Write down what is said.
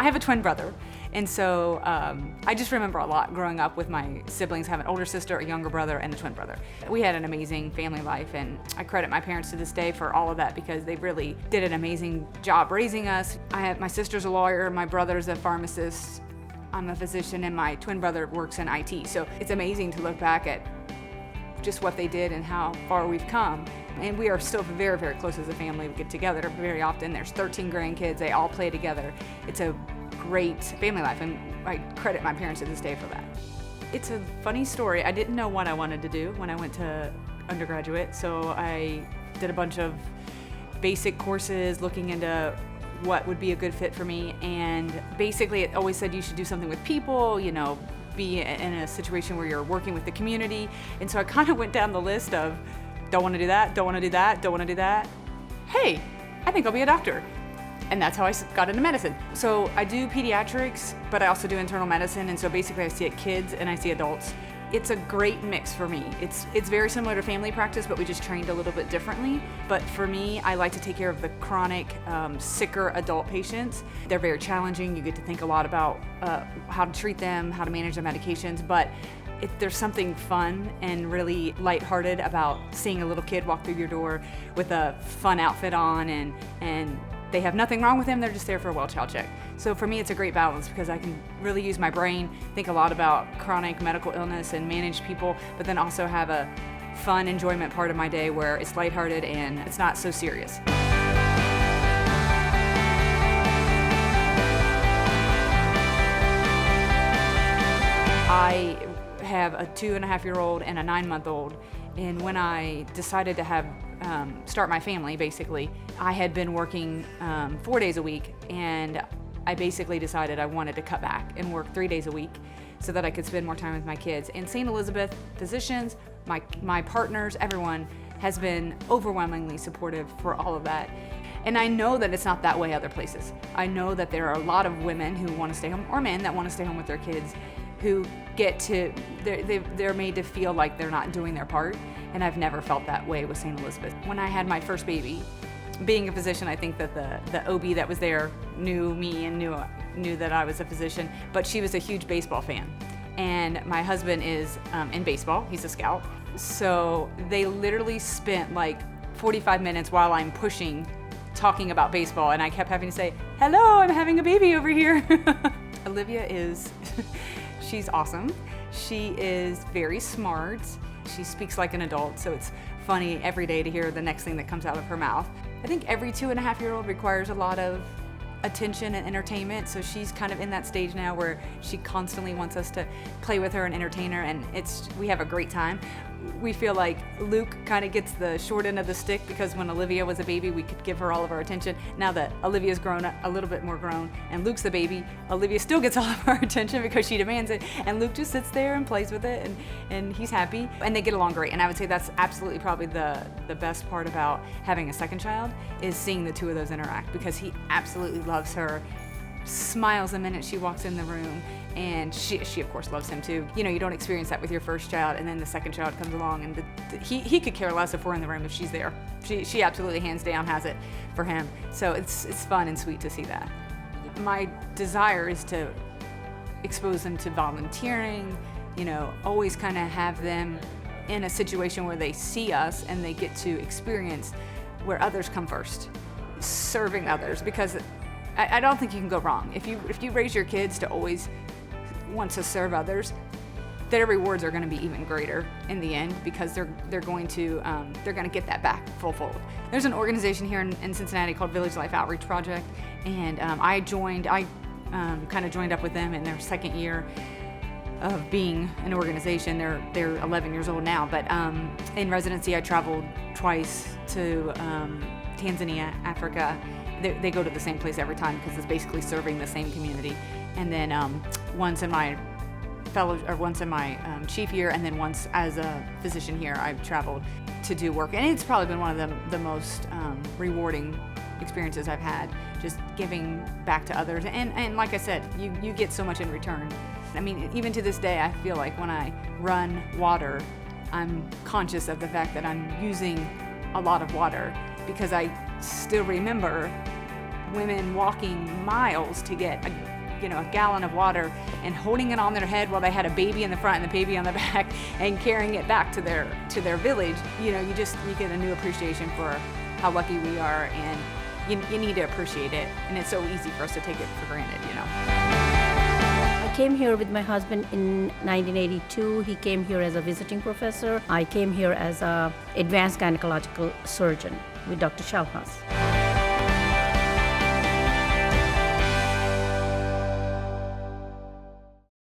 have a twin brother. And so I just remember a lot growing up with my siblings. I have an older sister, a younger brother, and a twin brother. We had an amazing family life, and I credit my parents to this day for all of that because they really did an amazing job raising us. My sister's a lawyer, my brother's a pharmacist, I'm a physician, and my twin brother works in IT. So it's amazing to look back at just what they did and how far we've come. And we are still very, very close as a family. We get together very often. There's 13 grandkids, they all play together. It's a great family life, and I credit my parents to this day for that. It's a funny story. I didn't know what I wanted to do when I went to undergraduate, so I did a bunch of basic courses looking into what would be a good fit for me, and basically it always said you should do something with people, be in a situation where you're working with the community. And so I kind of went down the list of don't want to do that, don't want to do that, don't want to do that. Hey, I think I'll be a doctor. And that's how I got into medicine. So I do pediatrics, but I also do internal medicine. And so basically I see kids and I see adults. It's a great mix for me. It's very similar to family practice, but we just trained a little bit differently. But for me, I like to take care of the chronic, sicker adult patients. They're very challenging. You get to think a lot about how to treat them, how to manage their medications, but there's something fun and really lighthearted about seeing a little kid walk through your door with a fun outfit on, and they have nothing wrong with them, they're just there for a well-child check. So for me, it's a great balance because I can really use my brain, think a lot about chronic medical illness and manage people, but then also have a fun enjoyment part of my day where it's lighthearted and it's not so serious. I have a 2.5-year-old and a 9-month-old, and when I decided to start my family, basically, I had been working 4 days a week, and I basically decided I wanted to cut back and work 3 days a week so that I could spend more time with my kids. And St. Elizabeth physicians, my partners, everyone has been overwhelmingly supportive for all of that. And I know that it's not that way other places. I know that there are a lot of women who want to stay home, or men that want to stay home with their kids, who they're made to feel like they're not doing their part, and I've never felt that way with St. Elizabeth. When I had my first baby, being a physician, I think that the OB that was there knew me and knew that I was a physician, but she was a huge baseball fan. And my husband is in baseball, he's a scout. So they literally spent like 45 minutes while I'm pushing, talking about baseball, and I kept having to say, hello, I'm having a baby over here. Olivia she's awesome. She is very smart. She speaks like an adult, so it's funny every day to hear the next thing that comes out of her mouth. I think every 2.5-year-old requires a lot of attention and entertainment, so she's kind of in that stage now where she constantly wants us to play with her and entertain her, and we have a great time. We feel like Luke kind of gets the short end of the stick because when Olivia was a baby, we could give her all of our attention. Now that Olivia's grown up, a little bit more grown, and Luke's the baby, Olivia still gets all of our attention because she demands it, and Luke just sits there and plays with it, and he's happy, and they get along great. And I would say that's absolutely probably the best part about having a second child is seeing the two of those interact, because he absolutely loves her, smiles the minute she walks in the room, and she of course loves him too. You don't experience that with your first child, and then the second child comes along, and he could care less if we're in the room if she's there. She absolutely hands down has it for him. So it's fun and sweet to see that. My desire is to expose them to volunteering, always kind of have them in a situation where they see us and they get to experience where others come first, serving others, because I don't think you can go wrong. If you raise your kids to always want to serve others, their rewards are going to be even greater in the end, because they're going to get that back full-fold. There's an organization here in Cincinnati called Village Life Outreach Project, and I kind of joined up with them in their second year of being an organization. They're 11 years old now, but in residency I traveled twice to Tanzania, Africa. They go to the same place every time because it's basically serving the same community. And then once in my chief year, and then once as a physician here, I've traveled to do work. And it's probably been one of the most rewarding experiences I've had, just giving back to others. And like I said, you get so much in return. I mean, even to this day, I feel like when I run water, I'm conscious of the fact that I'm using a lot of water, because I still remember women walking miles to get a gallon of water and holding it on their head while they had a baby in the front and the baby on the back and carrying it back to their village, you get a new appreciation for how lucky we are, and you need to appreciate it. And it's so easy for us to take it for granted, I came here with my husband in 1982. He came here as a visiting professor. I came here as an advanced gynecological surgeon with Dr. Shalhas.